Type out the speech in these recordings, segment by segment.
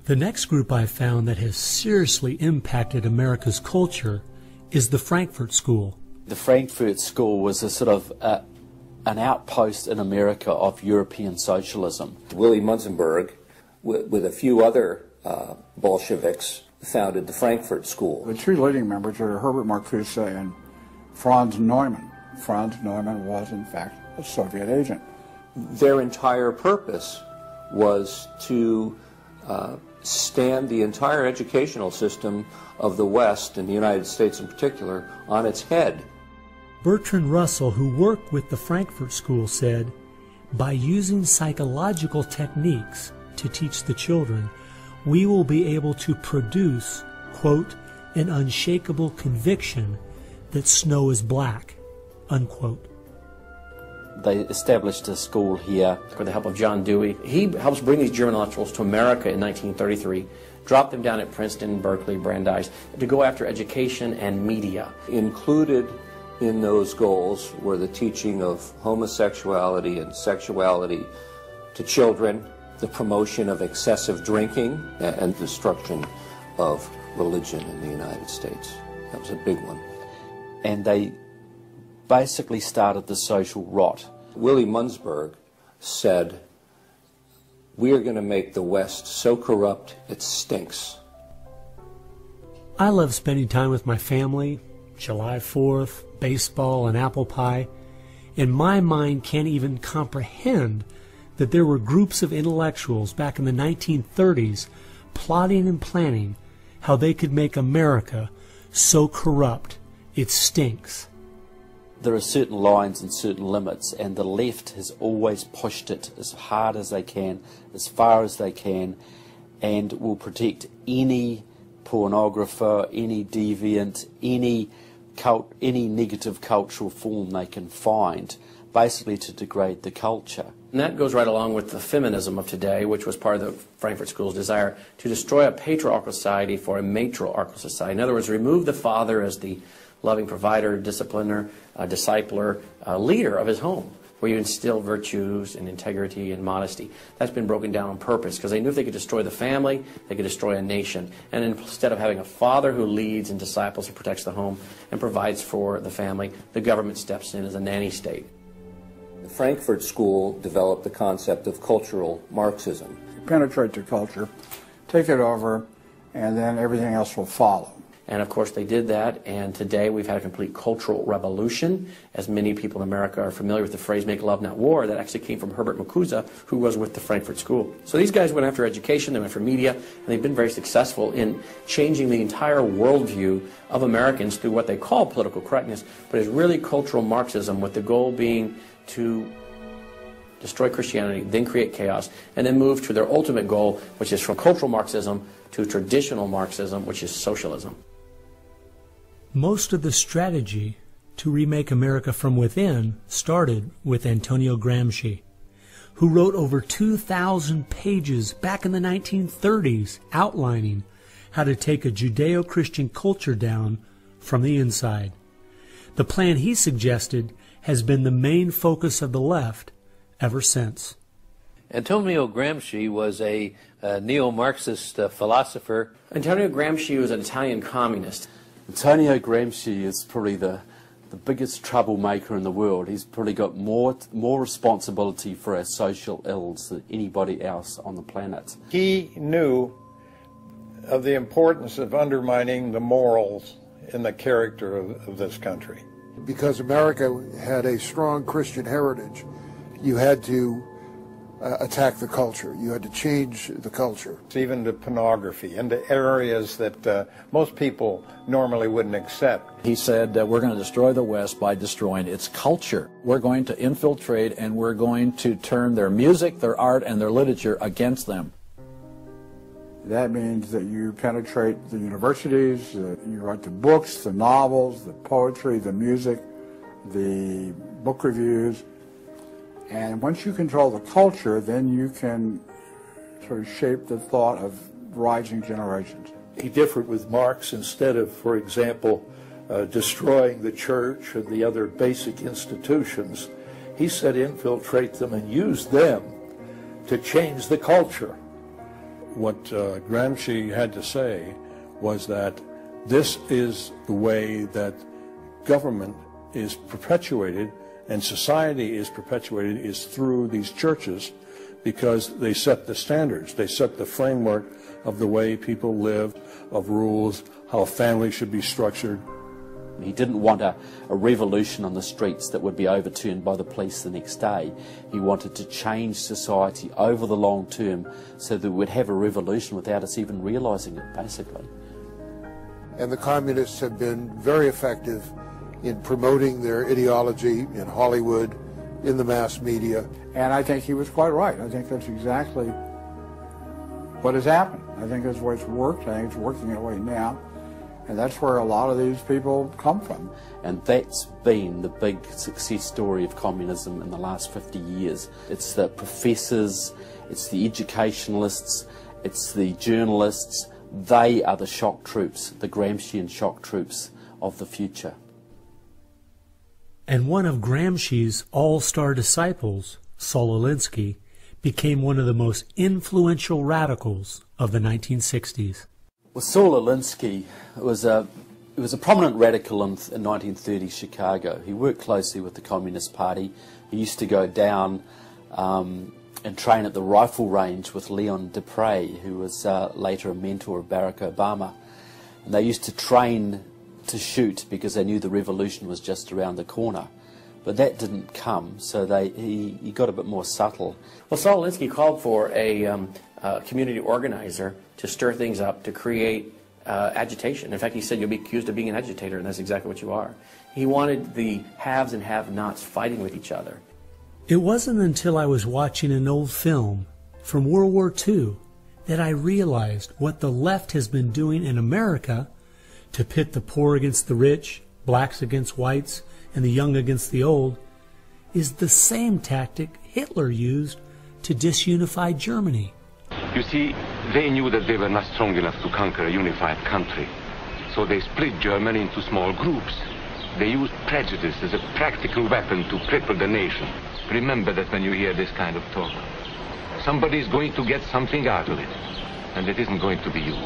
The next group I found that has seriously impacted America's culture is the Frankfurt School. The Frankfurt School was a sort of an outpost in America of European socialism. Willy Munzenberg, with a few other Bolsheviks, founded the Frankfurt School. The two leading members are Herbert Marcuse and Franz Neumann. Franz Neumann was, in fact, a Soviet agent. Their entire purpose was to stand the entire educational system of the West, and the United States in particular, on its head. Bertrand Russell, who worked with the Frankfurt School, said, "By using psychological techniques to teach the children, we will be able to produce, quote, an unshakable conviction that snow is black," unquote. They established a school here with the help of John Dewey. He helps bring these German intellectuals to America in 1933, drop them down at Princeton, Berkeley, Brandeis, to go after education and media. Included in those goals were the teaching of homosexuality and sexuality to children, the promotion of excessive drinking, and destruction of religion in the United States. That was a big one. And they basically started the social rot. Willy Munzenberg said, "We are going to make the West so corrupt it stinks." I love spending time with my family, July 4th, baseball, and apple pie, and my mind can't even comprehend that there were groups of intellectuals back in the 1930s plotting and planning how they could make America so corrupt it stinks. There are certain lines and certain limits, and the left has always pushed it as hard as they can, as far as they can, and will protect any pornographer, any deviant, any negative cultural form they can find, basically to degrade the culture. And that goes right along with the feminism of today, which was part of the Frankfurt School's desire to destroy a patriarchal society for a matriarchal society. In other words, remove the father as the loving provider, discipliner, discipler, leader of his home, where you instill virtues and integrity and modesty. That's been broken down on purpose because they knew if they could destroy the family, they could destroy a nation. And instead of having a father who leads and disciples and protects the home and provides for the family, the government steps in as a nanny state. The Frankfurt School developed the concept of cultural Marxism. Penetrate the culture, take it over, and then everything else will follow. And of course they did that, and today we've had a complete cultural revolution. As many people in America are familiar with the phrase "make love, not war," that actually came from Herbert Marcuse, who was with the Frankfurt School. So these guys went after education, they went for media, and they've been very successful in changing the entire worldview of Americans through what they call political correctness, but it's really cultural Marxism, with the goal being to destroy Christianity, then create chaos, and then move to their ultimate goal, which is from cultural Marxism to traditional Marxism, which is socialism. Most of the strategy to remake America from within started with Antonio Gramsci, who wrote over 2,000 pages back in the 1930s outlining how to take a Judeo-Christian culture down from the inside. The plan he suggested has been the main focus of the left ever since. Antonio Gramsci was a neo-Marxist philosopher. Antonio Gramsci was an Italian communist. Antonio Gramsci is probably the biggest troublemaker in the world. He's probably got more responsibility for our social ills than anybody else on the planet. He knew of the importance of undermining the morals and the character of this country. Because America had a strong Christian heritage, you had to attack the culture. You had to change the culture. Even to pornography, into areas that most people normally wouldn't accept. He said that we're going to destroy the West by destroying its culture. We're going to infiltrate and we're going to turn their music, their art, and their literature against them. That means that you penetrate the universities, you write the books, the novels, the poetry, the music, the book reviews. And once you control the culture, then you can sort of shape the thought of rising generations. He differed with Marx. Instead of, for example, destroying the church or the other basic institutions, he said infiltrate them and use them to change the culture. what Gramsci had to say was that this is the way that government is perpetuated and society is perpetuated is through these churches, because they set the standards, they set the framework of the way people live, of rules, how a family should be structured. He didn't want a revolution on the streets that would be overturned by the police the next day. He wanted to change society over the long term so that we'd have a revolution without us even realizing it, basically. And the communists have been very effective in promoting their ideology in Hollywood, in the mass media. And I think he was quite right. I think that's exactly what has happened. I think that's what's worked. I think it's working that way now. And that's where a lot of these people come from. And that's been the big success story of communism in the last 50 years. It's the professors, it's the educationalists, it's the journalists. They are the shock troops, the Gramscian shock troops of the future. And one of Gramsci's all-star disciples, Saul Alinsky, became one of the most influential radicals of the 1960s. Well, Saul Alinsky was a prominent radical in 1930 Chicago. He worked closely with the Communist Party. He used to go down and train at the rifle range with Leon Dupre, who was later a mentor of Barack Obama. And they used to train to shoot because they knew the revolution was just around the corner. But that didn't come, so he got a bit more subtle. Well, Saul Alinsky called for a community organizer to stir things up, to create agitation. In fact, he said, you'll be accused of being an agitator, and that's exactly what you are. He wanted the haves and have-nots fighting with each other. It wasn't until I was watching an old film from World War II that I realized what the left has been doing in America to pit the poor against the rich, blacks against whites, and the young against the old, is the same tactic Hitler used to disunify Germany. You see, they knew that they were not strong enough to conquer a unified country, so they split Germany into small groups. They used prejudice as a practical weapon to cripple the nation. Remember that when you hear this kind of talk. Somebody is going to get something out of it, and it isn't going to be you.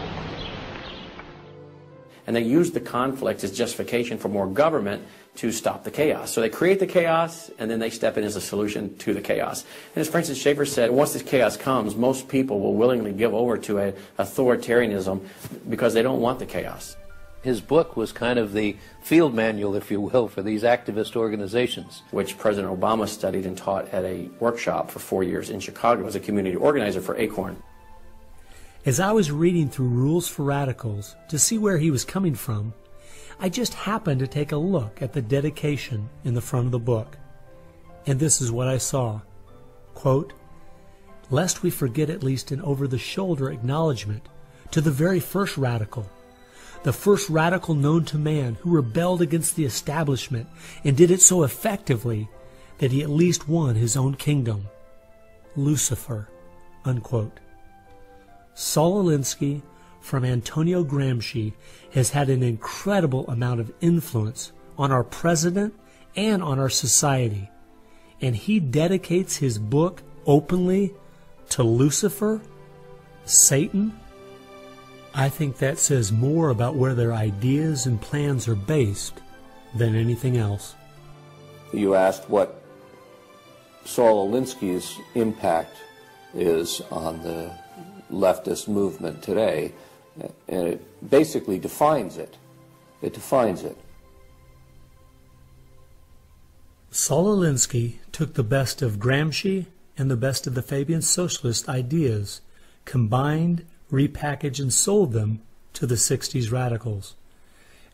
And they use the conflict as justification for more government to stop the chaos. So they create the chaos, and then they step in as a solution to the chaos. And as Francis Schaeffer said, once this chaos comes, most people will willingly give over to an authoritarianism because they don't want the chaos. His book was kind of the field manual, if you will, for these activist organizations. Which President Obama studied and taught at a workshop for 4 years in Chicago as a community organizer for ACORN. As I was reading through Rules for Radicals to see where he was coming from, I just happened to take a look at the dedication in the front of the book. And this is what I saw. Quote, "Lest we forget at least an over-the-shoulder acknowledgement to the very first radical, the first radical known to man who rebelled against the establishment and did it so effectively that he at least won his own kingdom, Lucifer," unquote. Saul Alinsky from Antonio Gramsci has had an incredible amount of influence on our president and on our society, and he dedicates his book openly to Lucifer, Satan. I think that says more about where their ideas and plans are based than anything else. You asked what Saul Alinsky's impact is on the leftist movement today, and it basically defines it. It defines it. Saul Alinsky took the best of Gramsci and the best of the Fabian socialist ideas, combined, repackaged, and sold them to the 60s radicals.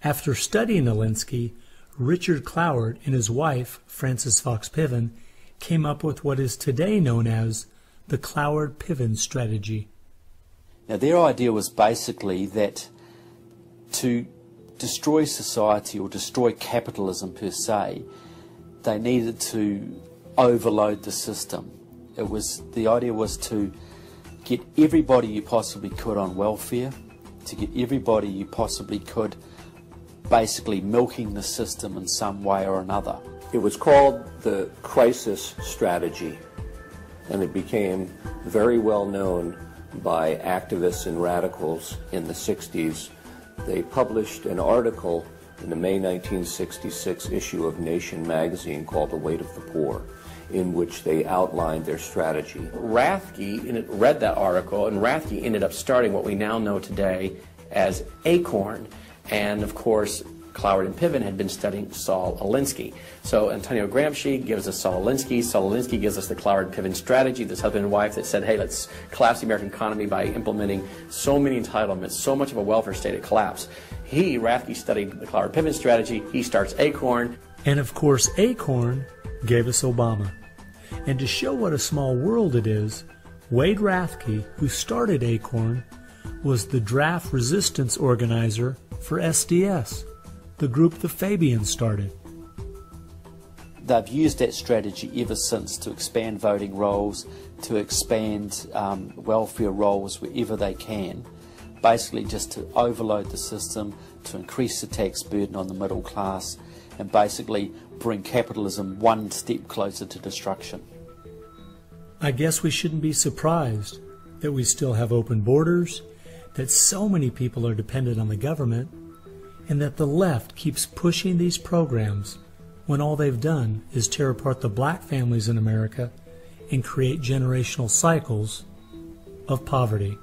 After studying Alinsky, Richard Cloward and his wife, Frances Fox Piven, came up with what is today known as the Cloward-Piven strategy. Now, their idea was basically that to destroy society or destroy capitalism per se, they needed to overload the system. The idea was to get everybody you possibly could on welfare, to get everybody you possibly could basically milking the system in some way or another. It was called the crisis strategy, and it became very well known by activists and radicals in the 60s. They published an article in the May 1966 issue of Nation magazine called The Weight of the Poor, in which they outlined their strategy. Rathke read that article, and Rathke ended up starting what we now know today as ACORN. And of course, Cloward and Piven had been studying Saul Alinsky. So Antonio Gramsci gives us Saul Alinsky. Saul Alinsky gives us the Cloward-Piven strategy, this husband and wife that said, hey, let's collapse the American economy by implementing so many entitlements, so much of a welfare state at collapse. Rathke studied the Cloward-Piven strategy. He starts ACORN. And of course, ACORN gave us Obama. And to show what a small world it is, Wade Rathke, who started ACORN, was the draft resistance organizer for SDS, the group the Fabians started. They've used that strategy ever since to expand voting rolls, to expand welfare rolls wherever they can, basically just to overload the system, to increase the tax burden on the middle class, and basically bring capitalism one step closer to destruction. I guess we shouldn't be surprised that we still have open borders, that so many people are dependent on the government, and that the left keeps pushing these programs when all they've done is tear apart the black families in America and create generational cycles of poverty.